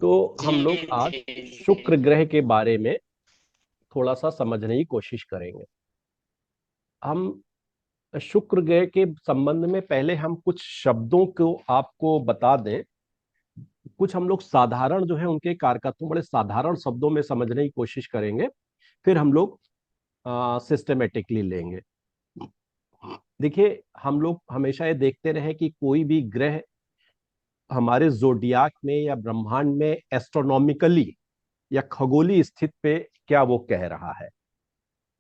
तो जी हम लोग आज जी शुक्र जी। ग्रह के बारे में थोड़ा सा समझने की कोशिश करेंगे। हम शुक्र ग्रह के संबंध में पहले हम कुछ शब्दों को आपको बता दें। कुछ हम लोग साधारण जो है उनके कारकत्व बड़े साधारण शब्दों में समझने की कोशिश करेंगे, फिर हम लोग सिस्टमेटिकली लेंगे। देखिए, हम लोग हमेशा ये देखते रहे कि कोई भी ग्रह हमारे जोडियाक में या ब्रह्मांड में एस्ट्रोनॉमिकली या खगोलीय स्थिति पे क्या वो कह रहा है।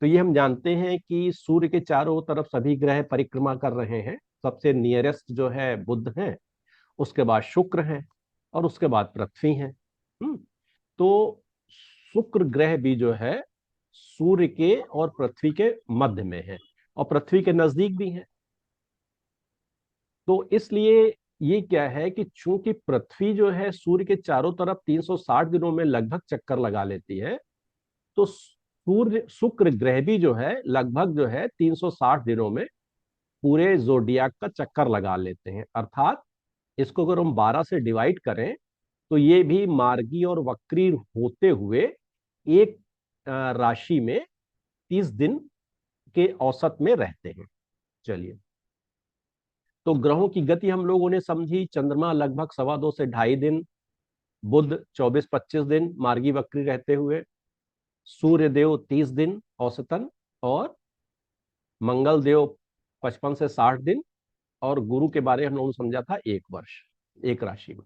तो ये हम जानते हैं कि सूर्य के चारों तरफ सभी ग्रह परिक्रमा कर रहे हैं। सबसे नियरेस्ट जो है बुध है, उसके बाद शुक्र है, और उसके बाद पृथ्वी है। तो शुक्र ग्रह भी जो है सूर्य के और पृथ्वी के मध्य में है, और पृथ्वी के नजदीक भी है। तो इसलिए ये क्या है कि चूंकि पृथ्वी जो है सूर्य के चारों तरफ 360 दिनों में लगभग चक्कर लगा लेती है, तो सूर्य शुक्र ग्रह भी जो है लगभग जो है 360 दिनों में पूरे जोडियाक का चक्कर लगा लेते हैं। अर्थात इसको अगर हम 12 से डिवाइड करें तो ये भी मार्गी और वक्री होते हुए एक राशि में 30 दिन के औसत में रहते हैं। चलिए, तो ग्रहों की गति हम लोगों ने समझी। चंद्रमा लगभग 2.25 से 2.5 दिन, बुध 24-25 दिन मार्गी वक्री रहते हुए, सूर्य देव 30 दिन औसतन, और मंगल देव 55 से 60 दिन, और गुरु के बारे में हम लोगों ने समझा था 1 वर्ष एक राशि में।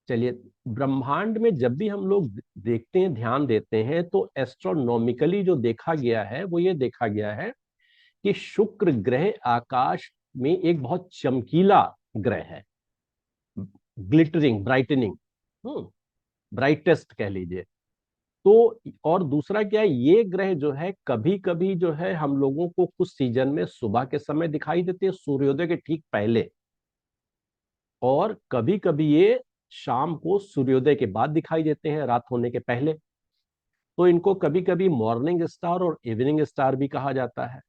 चलिए, ब्रह्मांड में जब भी हम लोग देखते हैं, ध्यान देते हैं, तो एस्ट्रोनॉमिकली जो देखा गया है वो ये देखा गया है कि शुक्र ग्रह आकाश में एक बहुत चमकीला ग्रह है। ग्लिटरिंग, ब्राइटनिंग, ब्राइटेस्ट कह लीजिए। तो और दूसरा क्या है, ये ग्रह जो है कभी कभी जो है हम लोगों को कुछ सीजन में सुबह के समय दिखाई देते हैं, सूर्योदय के ठीक पहले, और कभी कभी ये शाम को सूर्योदय के बाद दिखाई देते हैं, रात होने के पहले। तो इनको कभी कभी मॉर्निंग स्टार और इवनिंग स्टार भी कहा जाता है।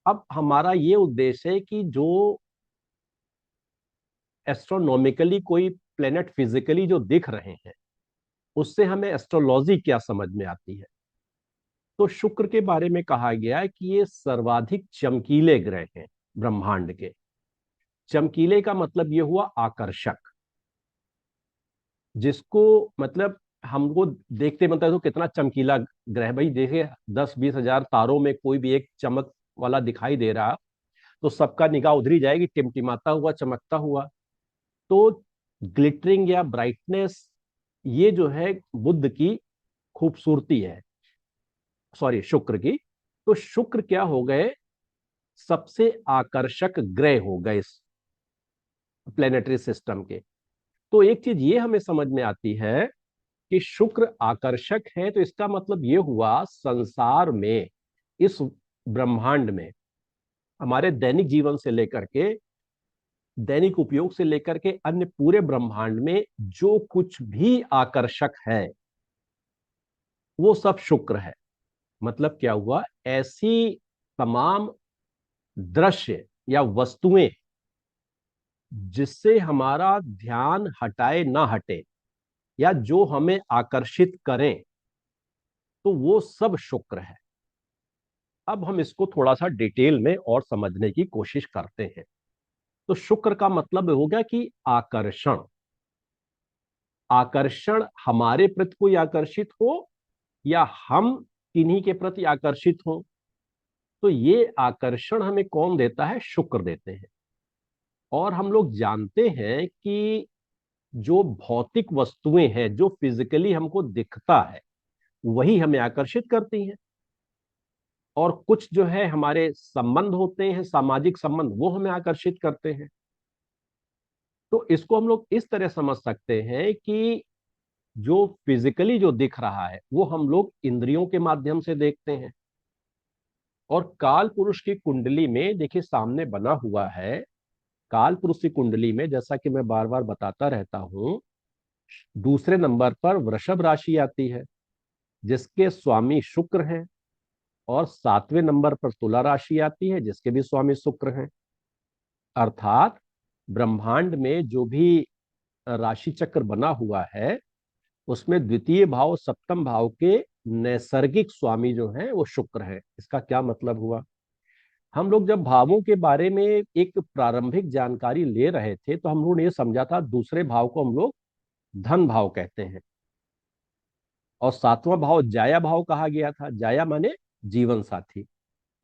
अब हमारा ये उद्देश्य है कि जो एस्ट्रोनॉमिकली कोई प्लेनेट फिजिकली जो दिख रहे हैं, उससे हमें एस्ट्रोलॉजी क्या समझ में आती है। तो शुक्र के बारे में कहा गया है कि ये सर्वाधिक चमकीले ग्रह हैं ब्रह्मांड के। चमकीले का मतलब ये हुआ आकर्षक, जिसको मतलब हमको देखते मतलब है तो कितना चमकीला ग्रह। भाई देखिए, 10-20 हजार तारों में कोई भी एक चमक वाला दिखाई दे रहा, तो सबका निगाह उधर ही जाएगी, टिमटिमाता हुआ, चमकता हुआ। तो ग्लिटरिंग या ब्राइटनेस, ये जो है बुद्ध की खूबसूरती है, सॉरी शुक्र की। तो शुक्र क्या हो गए, सबसे आकर्षक ग्रह हो गए इस प्लेनेटरी सिस्टम के। तो एक चीज ये हमें समझ में आती है कि शुक्र आकर्षक है, तो इसका मतलब ये हुआ संसार में, इस ब्रह्मांड में, हमारे दैनिक जीवन से लेकर के, दैनिक उपयोग से लेकर के अन्य पूरे ब्रह्मांड में जो कुछ भी आकर्षक है वो सब शुक्र है। मतलब क्या हुआ, ऐसी तमाम दृश्य या वस्तुएं जिससे हमारा ध्यान हटाए ना हटे, या जो हमें आकर्षित करें, तो वो सब शुक्र है। अब हम इसको थोड़ा सा डिटेल में और समझने की कोशिश करते हैं। तो शुक्र का मतलब हो गया कि आकर्षण। आकर्षण हमारे प्रति कोई आकर्षित हो, या हम किन्हीं के प्रति आकर्षित हो, तो ये आकर्षण हमें कौन देता है, शुक्र देते हैं। और हम लोग जानते हैं कि जो भौतिक वस्तुएं हैं, जो फिजिकली हमको दिखता है, वही हमें आकर्षित करती हैं। और कुछ जो है हमारे संबंध होते हैं, सामाजिक संबंध, वो हमें आकर्षित करते हैं। तो इसको हम लोग इस तरह समझ सकते हैं कि जो फिजिकली जो दिख रहा है वो हम लोग इंद्रियों के माध्यम से देखते हैं। और काल पुरुष की कुंडली में देखिए सामने बना हुआ है, काल पुरुष की कुंडली में जैसा कि मैं बार बार बताता रहता हूं, दूसरे नंबर पर वृषभ राशि आती है जिसके स्वामी शुक्र हैं, और 7वें नंबर पर तुला राशि आती है जिसके भी स्वामी शुक्र हैं। अर्थात ब्रह्मांड में जो भी राशि चक्र बना हुआ है उसमें द्वितीय भाव सप्तम भाव के नैसर्गिक स्वामी जो है वो शुक्र है। इसका क्या मतलब हुआ? हम लोग जब भावों के बारे में एक प्रारंभिक जानकारी ले रहे थे तो हम लोगों ने ये समझा था दूसरे भाव को हम लोग धन भाव कहते हैं और सातवां भाव जाया भाव कहा गया था। जाया माने जीवन साथी,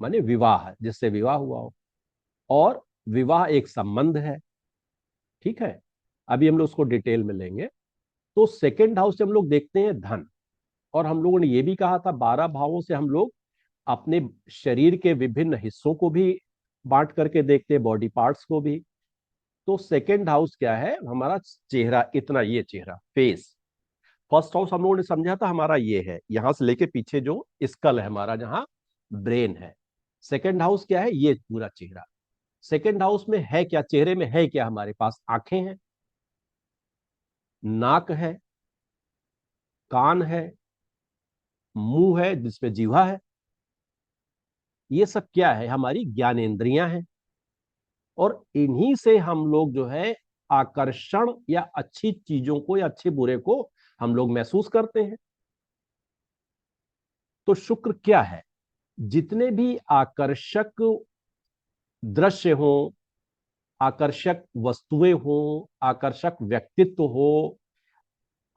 माने विवाह, जिससे विवाह हुआ हो। और विवाह एक संबंध है, ठीक है। अभी हम लोग उसको डिटेल में लेंगे। तो सेकेंड हाउस से हम लोग देखते हैं धन। और हम लोगों ने ये भी कहा था 12 भावों से हम लोग अपने शरीर के विभिन्न हिस्सों को भी बांट करके देखते हैं, बॉडी पार्ट्स को भी। तो सेकेंड हाउस क्या है? हमारा चेहरा, इतना ये चेहरा, फेस। फर्स्ट हाउस हम लोगों ने समझा था हमारा ये है, यहां से लेके पीछे जो स्कल है हमारा, जहां ब्रेन है। सेकेंड हाउस क्या है? ये पूरा चेहरा। सेकेंड हाउस में है क्या? चेहरे में है क्या? हमारे पास आंखें हैं, नाक है, कान है, मुंह है जिसमें जीवा है। ये सब क्या है? हमारी ज्ञानेंद्रियां हैं। और इन्हीं से हम लोग जो है आकर्षण या अच्छी चीजों को या अच्छे बुरे को हम लोग महसूस करते हैं। तो शुक्र क्या है? जितने भी आकर्षक दृश्य हो, आकर्षक वस्तुएं हो, आकर्षक व्यक्तित्व हो,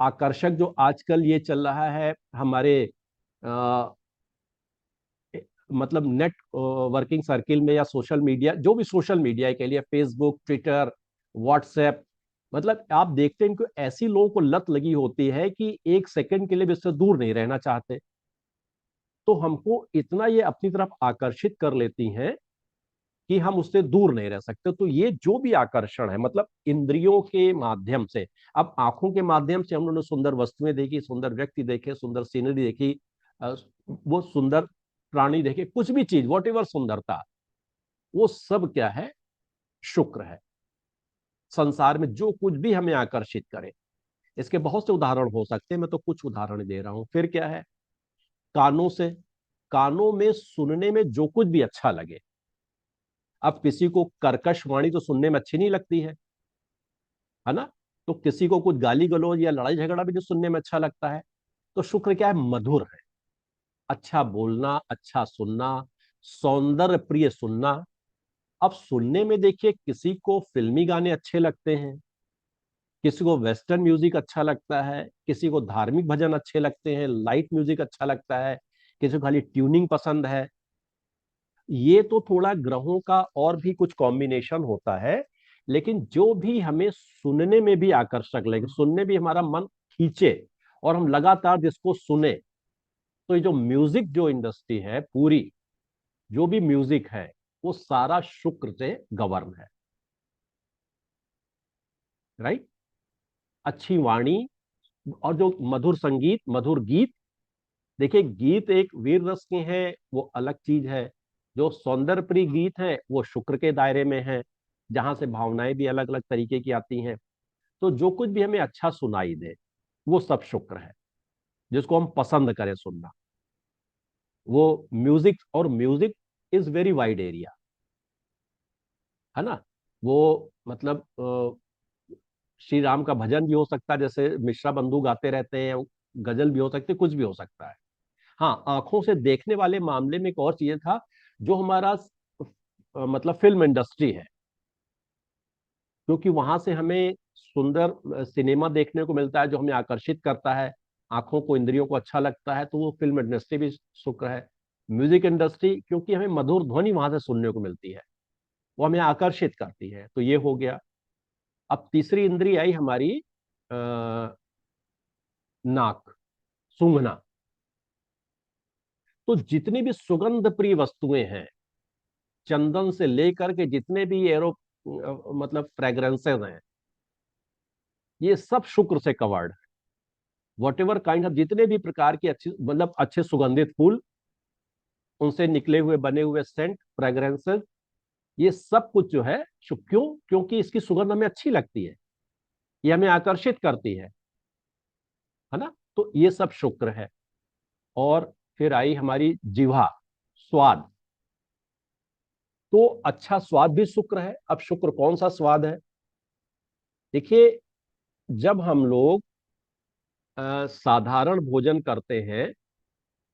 आकर्षक जो आजकल ये चल रहा है हमारे आ, मतलब नेट वर्किंग सर्किल में या सोशल मीडिया, जो भी सोशल मीडिया के लिए फेसबुक, ट्विटर, व्हाट्सएप, मतलब आप देखते हैं इनको ऐसी लोगों को लत लगी होती है कि एक सेकंड के लिए भी इससे दूर नहीं रहना चाहते। तो हमको इतना ये अपनी तरफ आकर्षित कर लेती हैं कि हम उससे दूर नहीं रह सकते। तो ये जो भी आकर्षण है मतलब इंद्रियों के माध्यम से, अब आंखों के माध्यम से हम लोगों ने सुंदर वस्तुएं देखी, सुंदर व्यक्ति देखे, सुंदर सीनरी देखी, वो सुंदर प्राणी देखे, कुछ भी चीज, वॉट एवर सुंदरता, वो सब क्या है? शुक्र है। संसार में जो कुछ भी हमें आकर्षित करे, इसके बहुत से उदाहरण हो सकते हैं, मैं तो कुछ उदाहरण दे रहा हूं। फिर क्या है? कानों से, कानों में सुनने में जो कुछ भी अच्छा लगे। अब किसी को कर्कश वाणी तो सुनने में अच्छी नहीं लगती है ना? तो किसी को कुछ गाली गलौज या लड़ाई झगड़ा भी जो सुनने में अच्छा लगता है। तो शुक्र क्या है? मधुर है, अच्छा बोलना, अच्छा सुनना, सौंदर्य प्रिय सुनना। अब सुनने में देखिए, किसी को फिल्मी गाने अच्छे लगते हैं, किसी को वेस्टर्न म्यूजिक अच्छा लगता है, किसी को धार्मिक भजन अच्छे लगते हैं, लाइट म्यूजिक अच्छा लगता है, किसी को खाली ट्यूनिंग पसंद है। ये तो थोड़ा ग्रहों का और भी कुछ कॉम्बिनेशन होता है। लेकिन जो भी हमें सुनने में भी आकर्षक लगे, सुनने भी हमारा मन खींचे और हम लगातार जिसको सुने, तो ये जो म्यूजिक जो इंडस्ट्री है पूरी, जो भी म्यूजिक है, वो सारा शुक्र से गवर्न है। राइट? अच्छी वाणी और जो मधुर संगीत, मधुर गीत। देखिए, गीत एक वीर रस के हैं, वो अलग चीज है। जो सौंदर्य प्रिय गीत है वो शुक्र के दायरे में है, जहां से भावनाएं भी अलग अलग तरीके की आती हैं। तो जो कुछ भी हमें अच्छा सुनाई दे, वो सब शुक्र है, जिसको हम पसंद करें सुनना, वो म्यूजिक। और music is very wide area, है ना? वो मतलब श्री राम का भजन भी हो सकता है, जैसे मिश्रा बंधु गाते रहते हैं, गजल भी हो सकती है, कुछ भी हो सकता है। हाँ, आंखों से देखने वाले मामले में एक और चीज था, जो हमारा मतलब फिल्म इंडस्ट्री है, क्योंकि वहां से हमें सुंदर सिनेमा देखने को मिलता है जो हमें आकर्षित करता है, आंखों को, इंद्रियों को अच्छा लगता है, तो वो फिल्म इंडस्ट्री भी शुक्र है। म्यूजिक इंडस्ट्री, क्योंकि हमें मधुर ध्वनि वहां से सुनने को मिलती है, वो हमें आकर्षित करती है, तो ये हो गया। अब तीसरी इंद्री आई हमारी, अ, नाक, सूंघना। तो जितनी भी सुगंध प्रिय वस्तुएं हैं, चंदन से लेकर के जितने भी एरो मतलब फ्रेग्रेंसेस हैं, ये सब शुक्र से कवर्ड है। वॉट एवर काइंड ऑफ, जितने भी प्रकार की अच्छी मतलब अच्छे सुगंधित फूल, उनसे निकले हुए बने हुए सेंट, फ्रेग्रेंसेस, ये सब कुछ जो है क्यों? क्योंकि इसकी सुगंध हमें अच्छी लगती है, ये हमें आकर्षित करती है ना? तो ये सब शुक्र है। और फिर आई हमारी जिह्वा, स्वाद। तो अच्छा स्वाद भी शुक्र है। अब शुक्र कौन सा स्वाद है? देखिए, जब हम लोग साधारण भोजन करते हैं,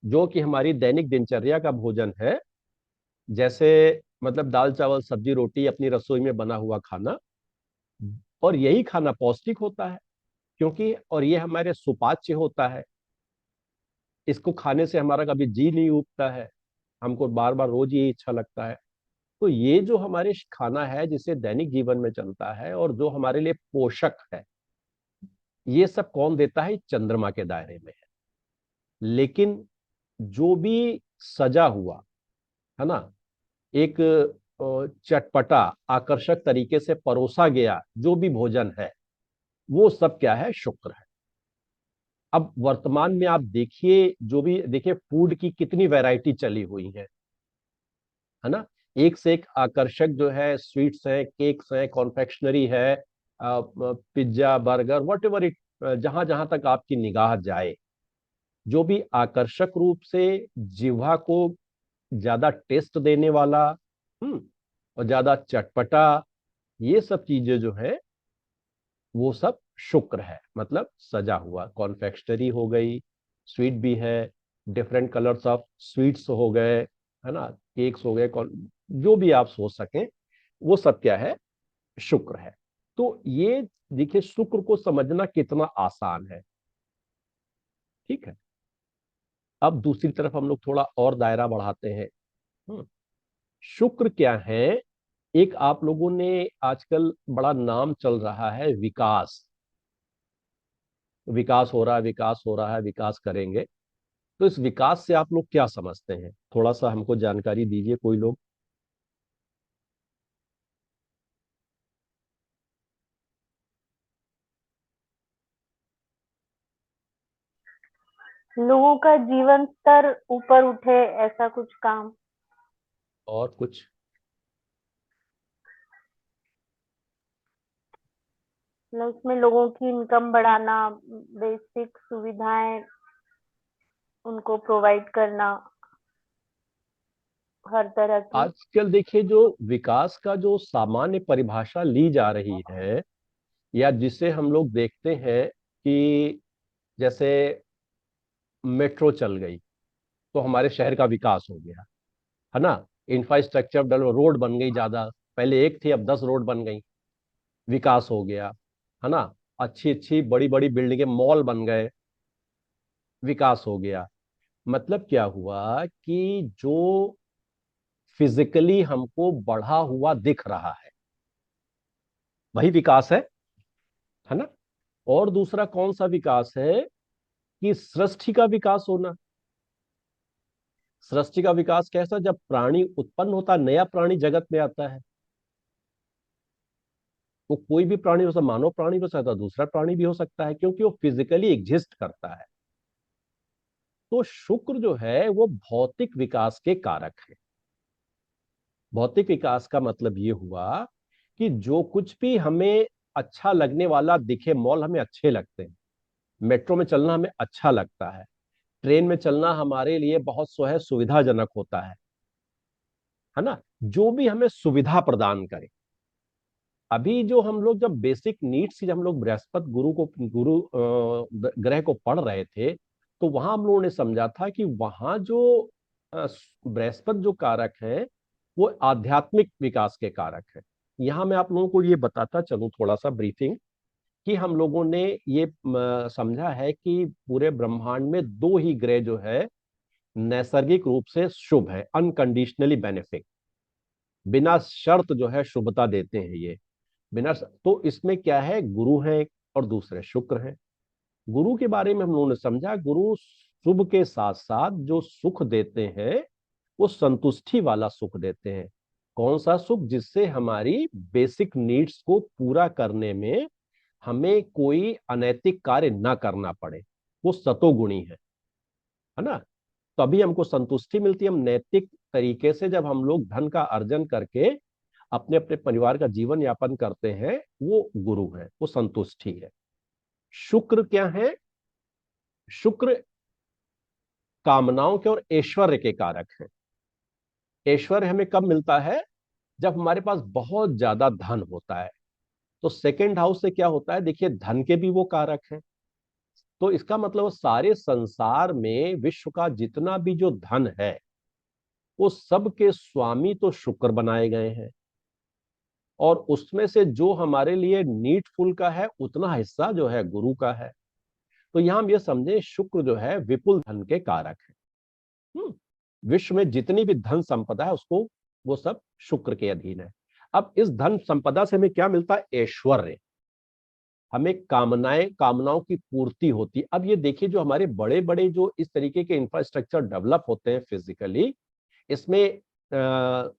जो कि हमारी दैनिक दिनचर्या का भोजन है, जैसे मतलब दाल चावल सब्जी रोटी अपनी रसोई में बना हुआ खाना, और यही खाना पौष्टिक होता है, क्योंकि और ये हमारे सुपाच्य होता है। इसको खाने से हमारा कभी जी नहीं उठता है, हमको बार बार रोज ये इच्छा लगता है। तो ये जो हमारे खाना है जिसे दैनिक जीवन में चलता है और जो हमारे लिए पोषक है, ये सब कौन देता है? चंद्रमा के दायरे में है। लेकिन जो भी सजा हुआ, है ना, एक चटपटा आकर्षक तरीके से परोसा गया जो भी भोजन है, वो सब क्या है? शुक्र है। अब वर्तमान में आप देखिए, जो भी देखिए, फूड की कितनी वैरायटी चली हुई है ना। एक से एक आकर्षक जो है, स्वीट्स है, केक्स है, कॉन्फेक्शनरी है, pizza burger what ever it, जहां जहां तक आपकी निगाह जाए, जो भी आकर्षक रूप से जिह्वा को ज्यादा टेस्ट देने वाला, और ज्यादा चटपटा, ये सब चीजें जो है वो सब शुक्र है। मतलब सजा हुआ कॉन्फेक्शनरी हो गई, स्वीट भी है, डिफरेंट कलर्स ऑफ स्वीट्स हो गए, है ना, केक्स हो गए, जो भी आप सोच सकें, वो सब क्या है? शुक्र है। तो ये देखिए, शुक्र को समझना कितना आसान है। ठीक है। अब दूसरी तरफ हम लोग थोड़ा और दायरा बढ़ाते हैं। हम्म, शुक्र क्या है? एक आप लोगों ने आजकल बड़ा नाम चल रहा है विकास। विकास हो रहा है, विकास हो रहा है, विकास करेंगे। तो इस विकास से आप लोग क्या समझते हैं? थोड़ा सा हमको जानकारी दीजिए कोई लोग। लोगों का जीवन स्तर ऊपर उठे, ऐसा कुछ काम। और कुछ? मतलब उसमें लोगों की इनकम बढ़ाना, बेसिक सुविधाएं उनको प्रोवाइड करना, हर तरह की। आजकल देखिए, जो विकास का जो सामान्य परिभाषा ली जा रही है, या जिसे हम लोग देखते हैं कि जैसे मेट्रो चल गई तो हमारे शहर का विकास हो गया, है ना। इंफ्रास्ट्रक्चर डेवलप, रोड बन गई ज्यादा, पहले एक थी अब 10 रोड बन गई, विकास हो गया, है ना। अच्छी अच्छी बड़ी बड़ी बिल्डिंगें, मॉल बन गए, विकास हो गया। मतलब क्या हुआ कि जो फिजिकली हमको बढ़ा हुआ दिख रहा है, वही विकास है ना। और दूसरा कौन सा विकास है? कि सृष्टि का विकास होना। सृष्टि का विकास कैसा? जब प्राणी उत्पन्न होता है, नया प्राणी जगत में आता है, वो कोई भी प्राणी हो सकता, मानव प्राणी हो सकता है, दूसरा प्राणी भी हो सकता है, क्योंकि वो फिजिकली एग्जिस्ट करता है। तो शुक्र जो है वो भौतिक विकास के कारक है। भौतिक विकास का मतलब ये हुआ कि जो कुछ भी हमें अच्छा लगने वाला दिखे, मॉल हमें अच्छे लगते हैं, मेट्रो में चलना हमें अच्छा लगता है, ट्रेन में चलना हमारे लिए बहुत सो है सुविधाजनक होता है ना। जो भी हमें सुविधा प्रदान करे। अभी जो हम लोग जब बेसिक नीड्स की, जब हम लोग बृहस्पति गुरु ग्रह को पढ़ रहे थे, तो वहां हम लोगों ने समझा था कि वहां जो बृहस्पति जो कारक है, वो आध्यात्मिक विकास के कारक है। यहाँ मैं आप लोगों को ये बताता चलूं, थोड़ा सा ब्रीफिंग, कि हम लोगों ने ये समझा है कि पूरे ब्रह्मांड में दो ही ग्रह जो है नैसर्गिक रूप से शुभ है, अनकंडीशनली बेनिफिक, बिना शर्त जो है शुभता देते हैं ये। तो इसमें क्या है? गुरु है और दूसरे शुक्र हैं। गुरु के बारे में हम लोगों ने समझा, गुरु शुभ के साथ साथ जो सुख देते हैं, वो संतुष्टि वाला सुख देते हैं। कौन सा सुख? जिससे हमारी बेसिक नीड्स को पूरा करने में हमें कोई अनैतिक कार्य ना करना पड़े, वो सतोगुणी है ना। तभी हमको संतुष्टि मिलती है। हम नैतिक तरीके से जब हम लोग धन का अर्जन करके अपने अपने परिवार का जीवन यापन करते हैं, वो गुरु है, वो संतुष्टि है। शुक्र क्या है? शुक्र कामनाओं के और ऐश्वर्य के कारक है। ऐश्वर्य हमें कब मिलता है? जब हमारे पास बहुत ज्यादा धन होता है। तो सेकंड हाउस से क्या होता है, देखिए धन के भी वो कारक हैं। तो इसका मतलब सारे संसार में विश्व का जितना भी जो धन है वो सब के स्वामी तो शुक्र बनाए गए हैं, और उसमें से जो हमारे लिए नीडफुल का है उतना हिस्सा जो है गुरु का है। तो यहां हम ये समझे शुक्र जो है विपुल धन के कारक है। विश्व में जितनी भी धन संपदा है उसको वो सब शुक्र के अधीन है। अब इस धन संपदा से हमें क्या मिलता है, ऐश्वर्य। हमें कामनाओं की पूर्ति होती है। अब ये देखिए जो हमारे बड़े बड़े जो इस तरीके के इंफ्रास्ट्रक्चर डेवलप होते हैं फिजिकली, इसमें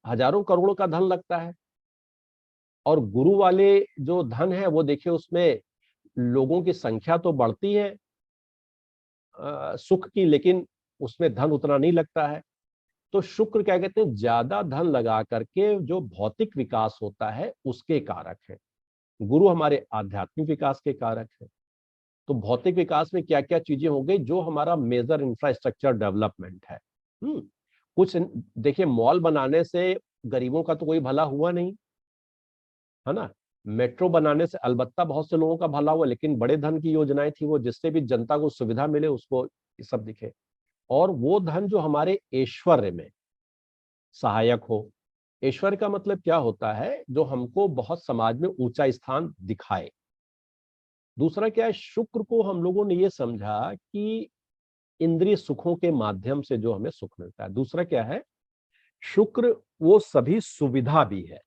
हजारों करोड़ों का धन लगता है। और गुरु वाले जो धन है वो देखिए उसमें लोगों की संख्या तो बढ़ती है सुख की, लेकिन उसमें धन उतना नहीं लगता है। तो शुक्र क्या कहते हैं, ज्यादा धन लगा करके जो भौतिक विकास होता है उसके कारक है। गुरु हमारे आध्यात्मिक विकास के कारक है। तो भौतिक विकास में क्या क्या चीजें हो गई, जो हमारा मेजर इंफ्रास्ट्रक्चर डेवलपमेंट है। कुछ देखिए मॉल बनाने से गरीबों का तो कोई भला हुआ नहीं, है ना। मेट्रो बनाने से अलबत्ता बहुत से लोगों का भला हुआ, लेकिन बड़े धन की योजनाएं थी वो, जिससे भी जनता को सुविधा मिले उसको ये सब दिखे। और वो धन जो हमारे ऐश्वर्य में सहायक हो। ऐश्वर्य का मतलब क्या होता है, जो हमको बहुत समाज में ऊंचा स्थान दिखाए। दूसरा क्या है, शुक्र को हम लोगों ने ये समझा कि इंद्रिय सुखों के माध्यम से जो हमें सुख मिलता है। दूसरा क्या है, शुक्र वो सभी सुविधा भी है।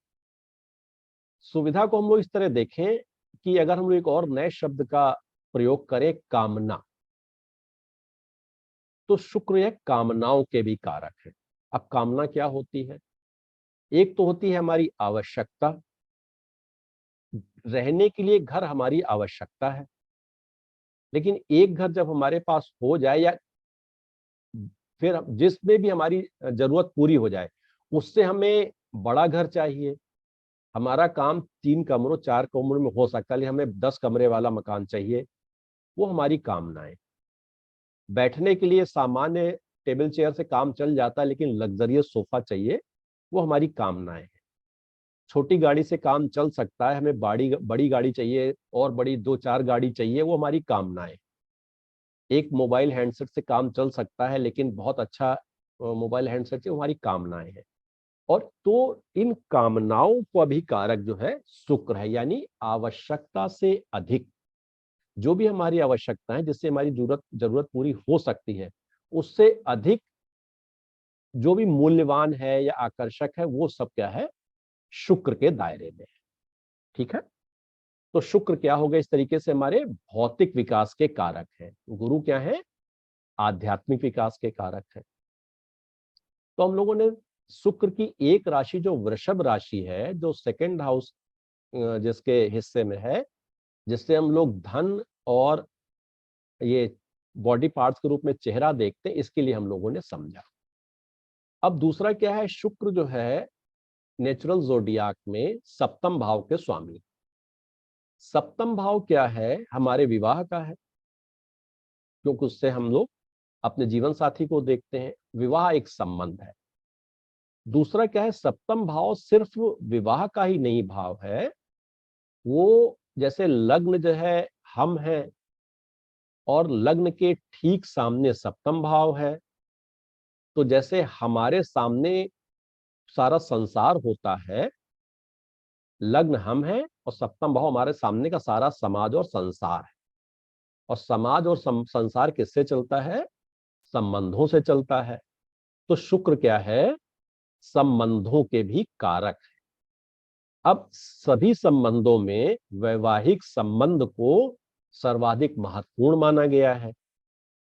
सुविधा को हम लोग इस तरह देखें कि अगर हम लोग एक और नए शब्द का प्रयोग करें, कामना, तो शुक्र यह कामनाओं के भी कारक है। अब कामना क्या होती है, एक तो होती है हमारी आवश्यकता। रहने के लिए घर हमारी आवश्यकता है, लेकिन एक घर जब हमारे पास हो जाए या फिर जिसमें भी हमारी जरूरत पूरी हो जाए, उससे हमें बड़ा घर चाहिए। हमारा काम 3 कमरों 4 कमरों में हो सकता है, हमें 10 कमरे वाला मकान चाहिए। वो हमारी कामनाएं। बैठने के लिए सामान्य टेबल चेयर से काम चल जाता है, लेकिन लग्जरियस सोफा चाहिए, वो हमारी कामनाएं हैं। छोटी गाड़ी से काम चल सकता है, हमें बड़ी बड़ी गाड़ी चाहिए और बड़ी 2-4 गाड़ी चाहिए, वो हमारी कामनाएं। एक मोबाइल हैंडसेट से काम चल सकता है, लेकिन बहुत अच्छा मोबाइल हैंडसेट से हमारी कामनाएं हैं। और तो इन कामनाओं को भी कारक जो है शुक्र है, यानी आवश्यकता से अधिक जो भी हमारी आवश्यकता है, जिससे हमारी जरूरत जरूरत पूरी हो सकती है, उससे अधिक जो भी मूल्यवान है या आकर्षक है, वो सब क्या है, शुक्र के दायरे में है। ठीक है। तो शुक्र क्या हो गया, इस तरीके से हमारे भौतिक विकास के कारक है। गुरु क्या है, आध्यात्मिक विकास के कारक है। तो हम लोगों ने शुक्र की एक राशि जो वृषभ राशि है, जो सेकंड हाउस जिसके हिस्से में है, जिससे हम लोग धन और ये बॉडी पार्ट्स के रूप में चेहरा देखते हैं, इसके लिए हम लोगों ने समझा। अब दूसरा क्या है, शुक्र जो है नेचुरल जोडियाक में सप्तम भाव के स्वामी। सप्तम भाव क्या है, हमारे विवाह का है, क्योंकि उससे हम लोग अपने जीवन साथी को देखते हैं। विवाह एक संबंध है। दूसरा क्या है, सप्तम भाव सिर्फ विवाह का ही नहीं भाव है, वो जैसे लग्न जो है हम हैं, और लग्न के ठीक सामने सप्तम भाव है। तो जैसे हमारे सामने सारा संसार होता है, लग्न हम हैं और सप्तम भाव हमारे सामने का सारा समाज और संसार है। और समाज और संसार किससे चलता है, संबंधों से चलता है। तो शुक्र क्या है, संबंधों के भी कारक है। अब सभी संबंधों में वैवाहिक संबंध को सर्वाधिक महत्वपूर्ण माना गया है,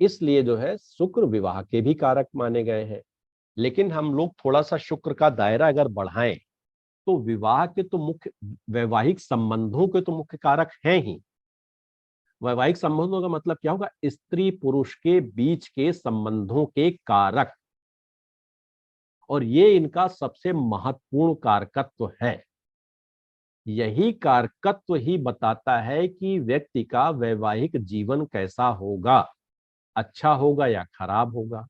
इसलिए जो है शुक्र विवाह के भी कारक माने गए हैं। लेकिन हम लोग थोड़ा सा शुक्र का दायरा अगर बढ़ाएं, तो विवाह के तो मुख्य, वैवाहिक संबंधों के तो मुख्य कारक हैं ही। वैवाहिक संबंधों का मतलब क्या होगा, स्त्री पुरुष के बीच के संबंधों के कारक, और ये इनका सबसे महत्वपूर्ण कारकत्व है। यही कारकत्व ही बताता है कि व्यक्ति का वैवाहिक जीवन कैसा होगा, अच्छा होगा या खराब होगा।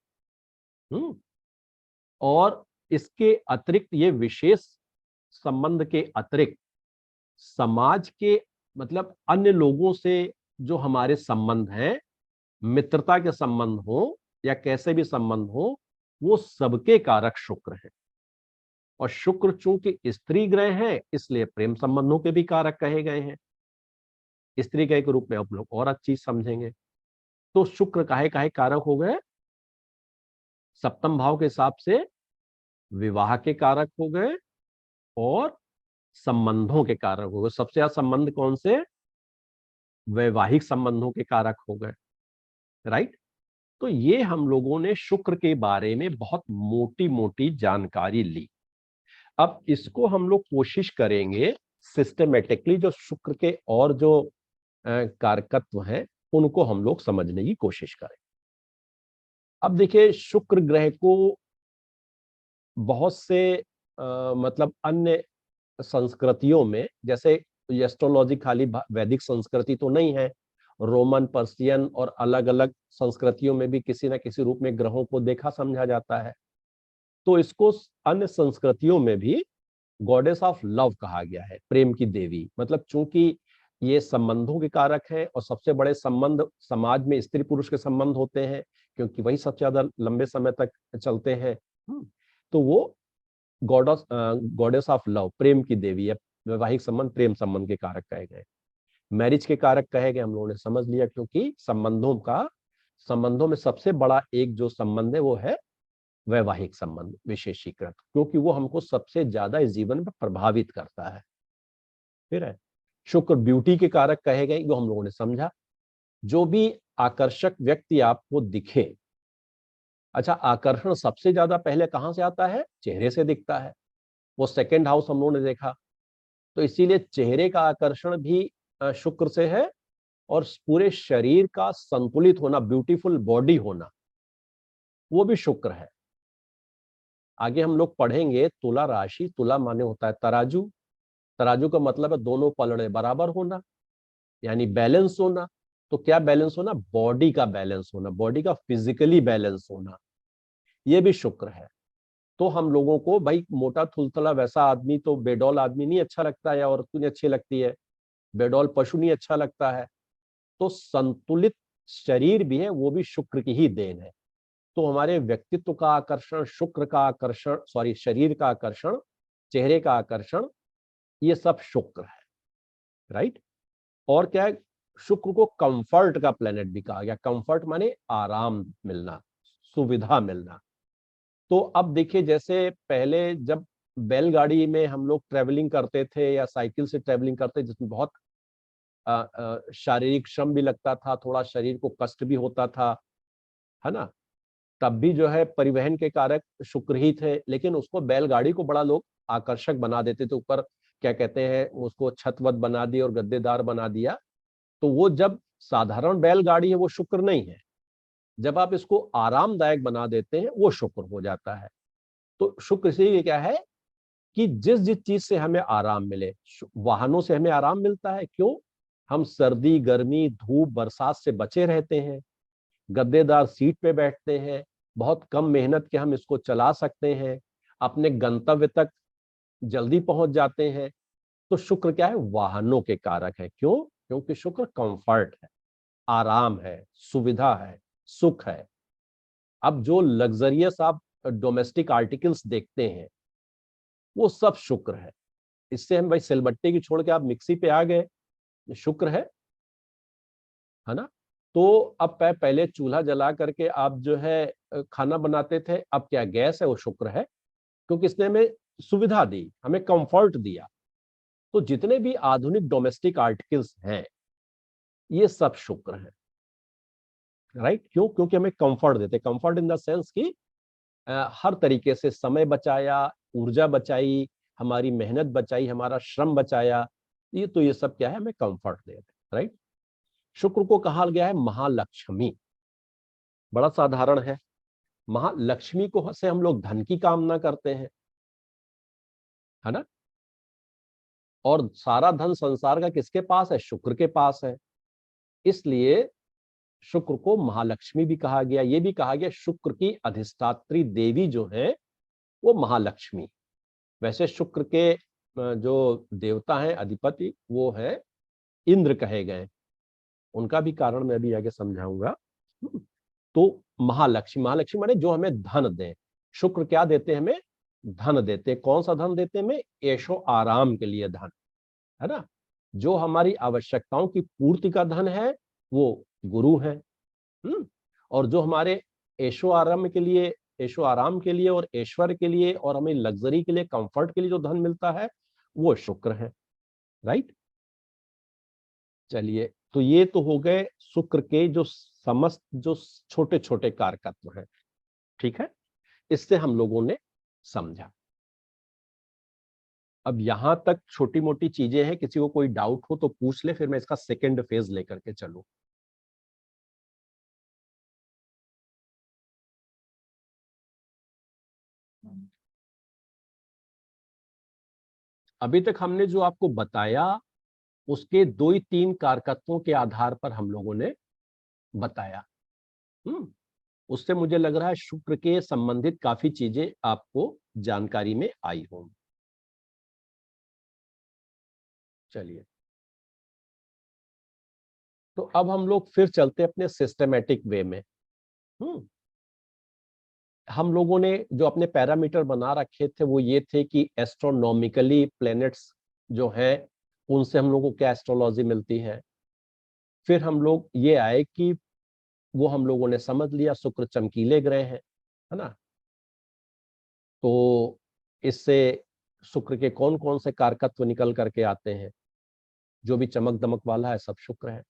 और इसके अतिरिक्त, ये विशेष संबंध के अतिरिक्त समाज के मतलब अन्य लोगों से जो हमारे संबंध हैं, मित्रता के संबंध हो या कैसे भी संबंध हो, वो सबके कारक शुक्र है। और शुक्र चूंकि स्त्री ग्रह है, इसलिए प्रेम संबंधों के भी कारक कहे गए हैं। स्त्री ग्रह के रूप में आप लोग और अच्छी चीज समझेंगे। तो शुक्र काहे काहे कारक हो गए? सप्तम भाव के हिसाब से विवाह के कारक हो गए और संबंधों के कारक हो गए। सबसे ज्यादा संबंध कौन से? वैवाहिक संबंधों के कारक हो गए, राइट। तो ये हम लोगों ने शुक्र के बारे में बहुत मोटी मोटी जानकारी ली। अब इसको हम लोग कोशिश करेंगे सिस्टमेटिकली, जो शुक्र के और जो कारकत्व हैं उनको हम लोग समझने की कोशिश करें। अब देखिए, शुक्र ग्रह को बहुत से मतलब अन्य संस्कृतियों में, जैसे एस्ट्रोलॉजी खाली वैदिक संस्कृति तो नहीं है, रोमन, पर्शियन और अलग अलग संस्कृतियों में भी किसी न किसी रूप में ग्रहों को देखा समझा जाता है। तो इसको अन्य संस्कृतियों में भी गॉडेस ऑफ लव कहा गया है, प्रेम की देवी। मतलब चूंकि ये संबंधों के कारक है और सबसे बड़े संबंध समाज में स्त्री पुरुष के संबंध होते हैं, क्योंकि वही सबसे ज्यादा लंबे समय तक चलते हैं। तो वो गॉडेस ऑफ लव, प्रेम की देवी है। वैवाहिक संबंध प्रेम संबंध के कारक कहे गए, मैरिज के कारक कहे गए, हम लोगों ने समझ लिया। क्योंकि संबंधों में सबसे बड़ा एक जो संबंध है वो है वैवाहिक संबंध विशेषीकृत, क्योंकि वो हमको सबसे ज्यादा इस जीवन में प्रभावित करता है। फिर है शुक्र ब्यूटी के कारक कहे गए, वो हम लोगों ने समझा। जो भी आकर्षक व्यक्ति आपको दिखे, अच्छा, आकर्षण सबसे ज्यादा पहले कहां से आता है? चेहरे से दिखता है। वो सेकंड हाउस हम लोगों ने देखा। तो इसीलिए चेहरे का आकर्षण भी शुक्र से है, और पूरे शरीर का संतुलित होना, ब्यूटीफुल बॉडी होना, वो भी शुक्र है। आगे हम लोग पढ़ेंगे तुला राशि। तुला माने होता है तराजू। तराजू का मतलब है दोनों पलड़े बराबर होना, यानी बैलेंस होना। तो क्या बैलेंस होना? बॉडी का बैलेंस होना, बॉडी का फिजिकली बैलेंस होना, ये भी शुक्र है। तो हम लोगों को भाई मोटा थुलथला वैसा आदमी, तो बेडौल आदमी नहीं अच्छा लगता है, या औरत नहीं अच्छी लगती है, बेडौल पशु नहीं अच्छा लगता है। तो संतुलित शरीर भी है, वो भी शुक्र की ही देन है। तो हमारे व्यक्तित्व का आकर्षण, शुक्र का आकर्षण, सॉरी शरीर का आकर्षण, चेहरे का आकर्षण, ये सब शुक्र है, राइट। और क्या है? शुक्र को कंफर्ट का प्लेनेट भी कहा गया। कंफर्ट माने आराम मिलना, सुविधा मिलना। तो अब देखिए, जैसे पहले जब बैलगाड़ी में हम लोग ट्रेवलिंग करते थे या साइकिल से ट्रेवलिंग करते, जिसमें बहुत शारीरिक श्रम भी लगता था, थोड़ा शरीर को कष्ट भी होता था, है ना, तब भी जो है परिवहन के कारक शुक्र ही थे। लेकिन उसको, बैलगाड़ी को बड़ा लोग आकर्षक बना देते थे, ऊपर क्या कहते हैं उसको, छतवत बना दी और गद्देदार बना दिया। तो वो जब साधारण बैलगाड़ी है वो शुक्र नहीं है, जब आप इसको आरामदायक बना देते हैं वो शुक्र हो जाता है। तो शुक्र इसीलिए क्या है कि जिस जिस चीज से हमें आराम मिले, वाहनों से हमें आराम मिलता है, क्यों? हम सर्दी, गर्मी, धूप, बरसात से बचे रहते हैं, गद्देदार सीट पे बैठते हैं, बहुत कम मेहनत के हम इसको चला सकते हैं, अपने गंतव्य तक जल्दी पहुंच जाते हैं। तो शुक्र क्या है? वाहनों के कारक है। क्यों? क्योंकि शुक्र कंफर्ट है, आराम है, सुविधा है, सुख है। अब जो लग्जरियस आप डोमेस्टिक आर्टिकल्स देखते हैं, वो सब शुक्र है। इससे हम भाई सिलबट्टे की छोड़ के आप मिक्सी पे आ गए, शुक्र है ना। तो अब पहले चूल्हा जला करके आप जो है खाना बनाते थे, अब क्या गैस है, वो शुक्र है, क्योंकि इसने हमें सुविधा दी, हमें कंफर्ट दिया। तो जितने भी आधुनिक डोमेस्टिक आर्टिकल्स हैं, ये सब शुक्र है, राइट। क्यों? क्योंकि हमें कंफर्ट देते, कंफर्ट इन द सेंस कि हर तरीके से समय बचाया, ऊर्जा बचाई, हमारी मेहनत बचाई, हमारा श्रम बचाया। ये सब क्या है? हमें कंफर्ट देते, राइट। शुक्र को कहा गया है महालक्ष्मी। बड़ा साधारण है। महालक्ष्मी को से हम लोग धन की कामना करते हैं, है ना। और सारा धन संसार का किसके पास है? शुक्र के पास है। इसलिए शुक्र को महालक्ष्मी भी कहा गया। ये भी कहा गया शुक्र की अधिष्ठात्री देवी जो है वो महालक्ष्मी। वैसे शुक्र के जो देवता हैं अधिपति वो है इंद्र कहे गए, उनका भी कारण मैं अभी आगे समझाऊंगा। तो महालक्ष्मी, महालक्ष्मी माने जो हमें धन दे। शुक्र क्या देते हैं हमें? धन देते। कौन सा धन देते हैं हमें? ऐशो आराम के लिए धन, है ना। जो हमारी आवश्यकताओं की पूर्ति का धन है वो गुरु है। और जो हमारे ऐशो आराम के लिए, ऐशो आराम के लिए और ऐश्वर्य के लिए और हमें लग्जरी के लिए, कंफर्ट के लिए जो धन मिलता है वो शुक्र है। राइट। चलिए, तो ये तो हो गए शुक्र के जो समस्त जो छोटे छोटे कारकत्व हैं। ठीक है, इससे हम लोगों ने समझा। अब यहां तक छोटी मोटी चीजें हैं, किसी को कोई डाउट हो तो पूछ ले, फिर मैं इसका सेकंड फेज लेकर के चलूं। अभी तक हमने जो आपको बताया उसके 2 ही 3 कारकत्वों के आधार पर हम लोगों ने बताया। उससे मुझे लग रहा है शुक्र के संबंधित काफी चीजें आपको जानकारी में आई होंगी। चलिए, तो अब हम लोग फिर चलते अपने सिस्टमेटिक वे में। हम लोगों ने जो अपने पैरामीटर बना रखे थे वो ये थे कि एस्ट्रोनॉमिकली प्लैनेट्स जो हैं उनसे हम लोगों को क्या एस्ट्रोलॉजी मिलती है। फिर हम लोग ये आए कि वो हम लोगों ने समझ लिया शुक्र चमकीले ग्रह है ना। तो इससे शुक्र के कौन कौन से कारकत्व निकल करके आते हैं, जो भी चमक दमक वाला है सब शुक्र है।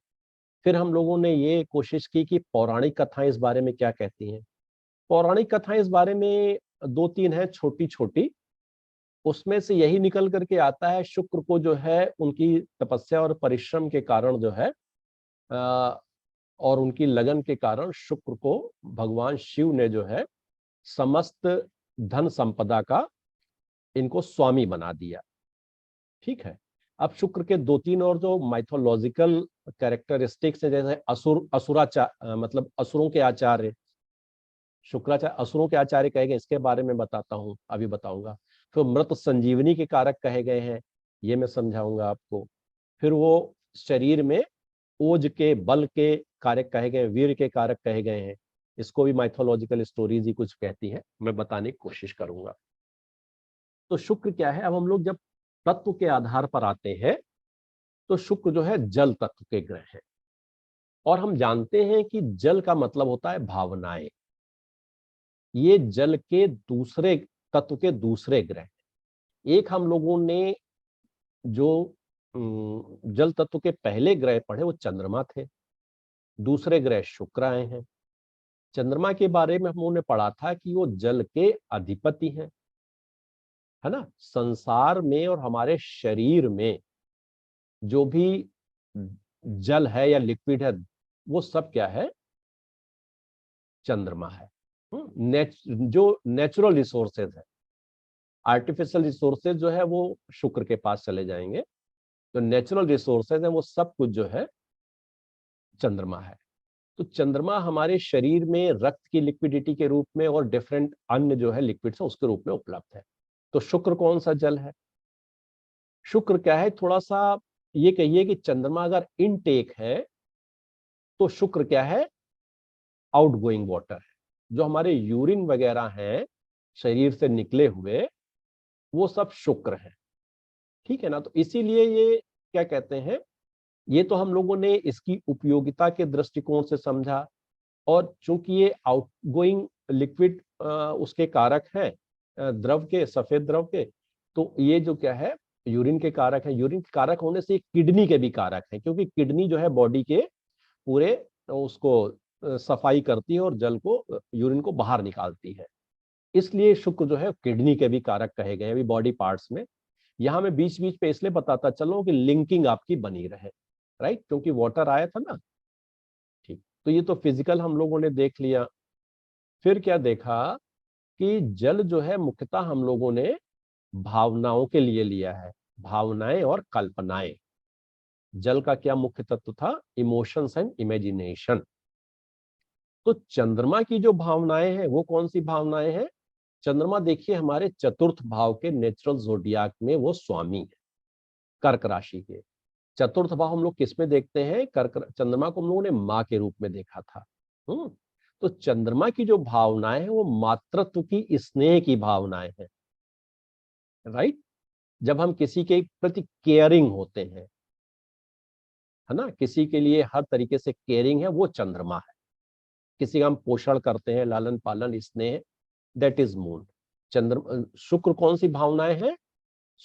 फिर हम लोगों ने ये कोशिश की कि पौराणिक कथाएं इस बारे में क्या कहती हैं। पौराणिक कथाएं इस बारे में 2-3 हैं छोटी छोटी। उसमें से यही निकल करके आता है शुक्र को जो है उनकी तपस्या और परिश्रम के कारण जो है और उनकी लगन के कारण शुक्र को भगवान शिव ने जो है समस्त धन संपदा का इनको स्वामी बना दिया। ठीक है। अब शुक्र के 2-3 और जो माइथोलॉजिकल कैरेक्टरिस्टिक्स है, जैसे मतलब असुरों के आचार्य, शुक्राचार्य असुरों के आचार्य कहे गए, इसके बारे में बताता हूं, अभी बताऊंगा। फिर मृत संजीवनी के कारक कहे गए हैं, ये मैं समझाऊंगा आपको। फिर वो शरीर में ओज के बल के कारक कहे गए, वीर के कारक कहे गए हैं। इसको भी माइथोलॉजिकल स्टोरीज ही कुछ कहती है, मैं बताने की कोशिश करूंगा। तो शुक्र क्या है, अब हम लोग जब तत्व के आधार पर आते हैं तो शुक्र जो है जल तत्व के ग्रह है। और हम जानते हैं कि जल का मतलब होता है भावनाएं। ये जल के दूसरे तत्व के दूसरे ग्रह। एक हम लोगों ने जो जल तत्व के पहले ग्रह पढ़े वो चंद्रमा थे, दूसरे ग्रह शुक्र आए हैं। चंद्रमा के बारे में हम लोगों ने पढ़ा था कि वो जल के अधिपति हैं, है ना। संसार में और हमारे शरीर में जो भी जल है या लिक्विड है वो सब क्या है? चंद्रमा है। जो नेचुरल रिसोर्सेज है, आर्टिफिशियल रिसोर्सेज जो है वो शुक्र के पास चले जाएंगे। तो नेचुरल रिसोर्सेज है वो सब कुछ जो है चंद्रमा है। तो चंद्रमा हमारे शरीर में रक्त की लिक्विडिटी के रूप में और डिफरेंट अन्य जो है लिक्विड्स है उसके रूप में उपलब्ध है। तो शुक्र कौन सा जल है? शुक्र क्या है, थोड़ा सा ये कहिए कि चंद्रमा अगर इनटेक है तो शुक्र क्या है? आउटगोइंग वाटर है। जो हमारे यूरिन वगैरह हैं शरीर से निकले हुए वो सब शुक्र है। ठीक है ना। तो इसीलिए ये क्या कहते हैं, ये तो हम लोगों ने इसकी उपयोगिता के दृष्टिकोण से समझा। और चूंकि ये आउटगोइंग लिक्विड उसके कारक हैं, द्रव के, सफेद द्रव के, तो ये जो क्या है यूरिन के कारक है। यूरिन के कारक होने से किडनी के भी कारक हैं, क्योंकि किडनी जो है बॉडी के पूरे उसको सफाई करती है और जल को, यूरिन को बाहर निकालती है। इसलिए शुक्र जो है किडनी के भी कारक कहे गए अभी बॉडी पार्ट्स में। यहां मैं बीच बीच पे इसलिए बताता चलो कि लिंकिंग आपकी बनी रहे। राइट, क्योंकि वाटर आया था ना। ठीक, तो ये तो फिजिकल हम लोगों ने देख लिया। फिर क्या देखा कि जल जो है मुख्यतः हम लोगों ने भावनाओं के लिए लिया है, भावनाएं और कल्पनाएं। जल का क्या मुख्य तत्व था? Emotions and imagination. तो चंद्रमा की जो भावनाएं हैं वो कौन सी भावनाएं हैं? चंद्रमा देखिए हमारे चतुर्थ भाव के नेचुरल जोडियाक में वो स्वामी है, कर्क राशि के। चतुर्थ भाव हम लोग किस में देखते हैं? कर्क। चंद्रमा को हम लोगों ने माँ के रूप में देखा था। तो चंद्रमा की जो भावनाएं हैं वो मातृत्व की, स्नेह की भावनाएं हैं, राइट। जब हम किसी के प्रति केयरिंग होते हैं, है ना, किसी के लिए हर तरीके से केयरिंग है, वो चंद्रमा है। किसी का हम पोषण करते हैं, लालन पालन, स्नेह, दैट इज मून। चंद्र शुक्र कौन सी भावनाएं हैं?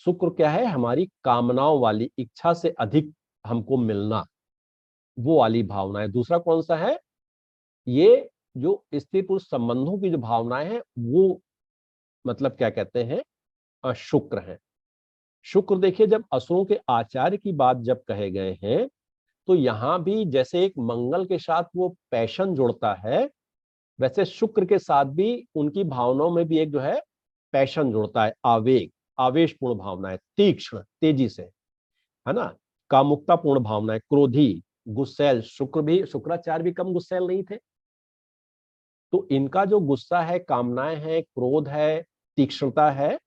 शुक्र क्या है? हमारी कामनाओं वाली, इच्छा से अधिक हमको मिलना, वो वाली भावना है। दूसरा कौन सा है? ये जो स्त्री पुरुष संबंधों की जो भावनाएं हैं, वो मतलब क्या कहते हैं, शुक्र है। शुक्र देखिए, जब असुरों के आचार्य की बात जब कहे गए हैं, तो यहां भी जैसे एक मंगल के साथ वो पैशन जुड़ता है, वैसे शुक्र के साथ भी उनकी भावनाओं में भी एक जो है पैशन जुड़ता है, आवेग, आवेशपूर्ण भावनाएं, तीक्ष्ण, तेजी से, है ना, कामुकतापूर्ण भावनाएं, क्रोधी, गुस्सैल। शुक्राचार्य भी कम गुस्सैल नहीं थे। तो इनका जो गुस्सा है, कामनाएं है, क्रोध है, तीक्ष्णता है,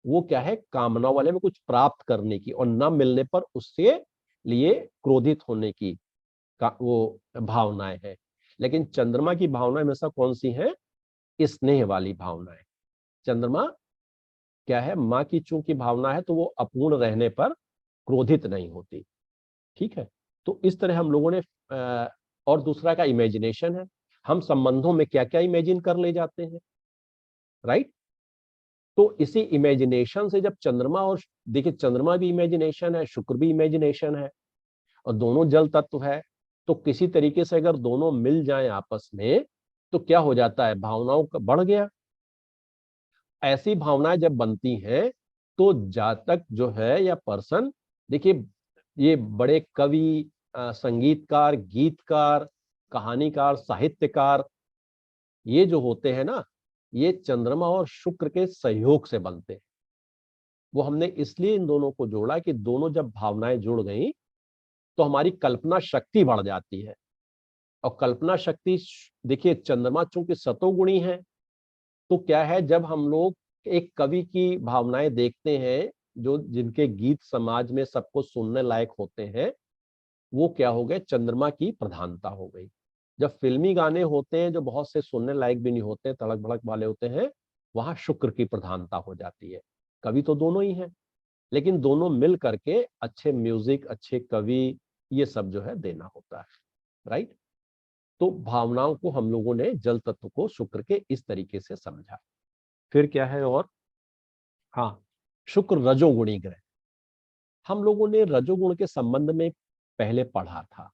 वो क्या है? कामना वाले में कुछ प्राप्त करने की और न मिलने पर उससे लिए क्रोधित होने की वो भावनाएं हैं। लेकिन चंद्रमा की भावना हमेशा कौन सी है? स्नेह वाली भावनाएं। चंद्रमा क्या है? माँ की चूंकि भावना है, तो वो अपूर्ण रहने पर क्रोधित नहीं होती। ठीक है। तो इस तरह हम लोगों ने और दूसरा का इमेजिनेशन है, हम संबंधों में क्या क्या इमेजिन कर ले जाते हैं, राइट। तो इसी इमेजिनेशन से जब चंद्रमा, और देखिए चंद्रमा भी इमेजिनेशन है, शुक्र भी इमेजिनेशन है, और दोनों जल तत्व है। तो किसी तरीके से अगर दोनों मिल जाएं आपस में, तो क्या हो जाता है? भावनाओं का बढ़ गया। ऐसी भावनाएं जब बनती हैं, तो जातक जो है या पर्सन, देखिए ये बड़े कवि, संगीतकार, गीतकार, कहानीकार, साहित्यकार, ये जो होते हैं ना, ये चंद्रमा और शुक्र के सहयोग से बनते हैं। वो हमने इसलिए इन दोनों को जोड़ा कि दोनों जब भावनाएं जुड़ गई, तो हमारी कल्पना शक्ति बढ़ जाती है। और कल्पना शक्ति, देखिए चंद्रमा चूंकि सतोगुणी है, तो क्या है, जब हम लोग एक कवि की भावनाएं देखते हैं, जो जिनके गीत समाज में सबको सुनने लायक होते हैं, वो क्या हो गए? चंद्रमा की प्रधानता हो गई। जब फिल्मी गाने होते हैं जो बहुत से सुनने लायक भी नहीं होते, तड़क भड़क वाले होते हैं, वहां शुक्र की प्रधानता हो जाती है। कवि तो दोनों ही हैं, लेकिन दोनों मिल करके अच्छे म्यूजिक, अच्छे कवि, ये सब जो है देना होता है, राइट। तो भावनाओं को हम लोगों ने, जल तत्व को शुक्र के इस तरीके से समझा। फिर क्या है और? हाँ, शुक्र रजोगुणी ग्रह। हम लोगों ने रजोगुण के संबंध में पहले पढ़ा था।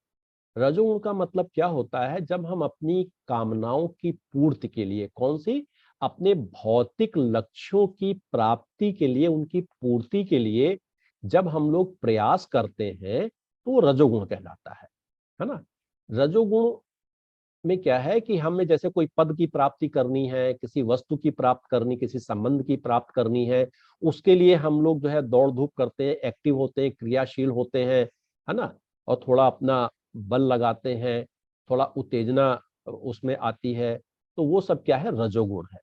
रजोगुण का मतलब क्या होता है? जब हम अपनी कामनाओं की पूर्ति के लिए, कौन सी? अपने भौतिक लक्ष्यों की प्राप्ति के लिए, उनकी पूर्ति के लिए जब हम लोग प्रयास करते हैं, तो वो रजोगुण कहलाता है ना। रजोगुण में क्या है कि हमें जैसे कोई पद की प्राप्ति करनी है, किसी वस्तु की प्राप्त करनी, किसी संबंध की प्राप्त करनी है, उसके लिए हम लोग जो है दौड़ धूप करते हैं, एक्टिव होते हैं, क्रियाशील होते हैं, है ना, और थोड़ा अपना बल लगाते हैं, थोड़ा उत्तेजना उसमें आती है। तो वो सब क्या है? रजोगुण है।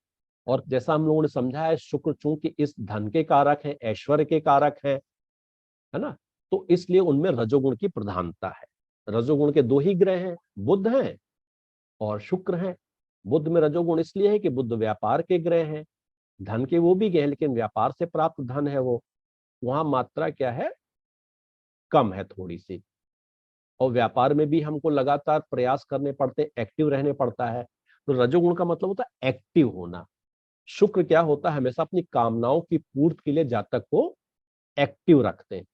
और जैसा हम लोगों ने समझा है, शुक्र चूंकि इस धन के कारक है, ऐश्वर्य के कारक है ना, तो इसलिए उनमें रजोगुण की प्रधानता है। रजोगुण के दो ही ग्रह हैं, बुध हैं और शुक्र है। बुध में रजोगुण इसलिए है कि बुध व्यापार के ग्रह हैं, धन के वो भी गए, लेकिन व्यापार से प्राप्त धन है वो, वहां मात्रा क्या है? कम है थोड़ी सी। और व्यापार में भी हमको लगातार प्रयास करने पड़ते, एक्टिव रहने पड़ता है। तो रजोगुण का मतलब होता है एक्टिव होना। शुक्र क्या होता है? हमेशा अपनी कामनाओं की पूर्ति के लिए जातक को एक्टिव रखते हैं।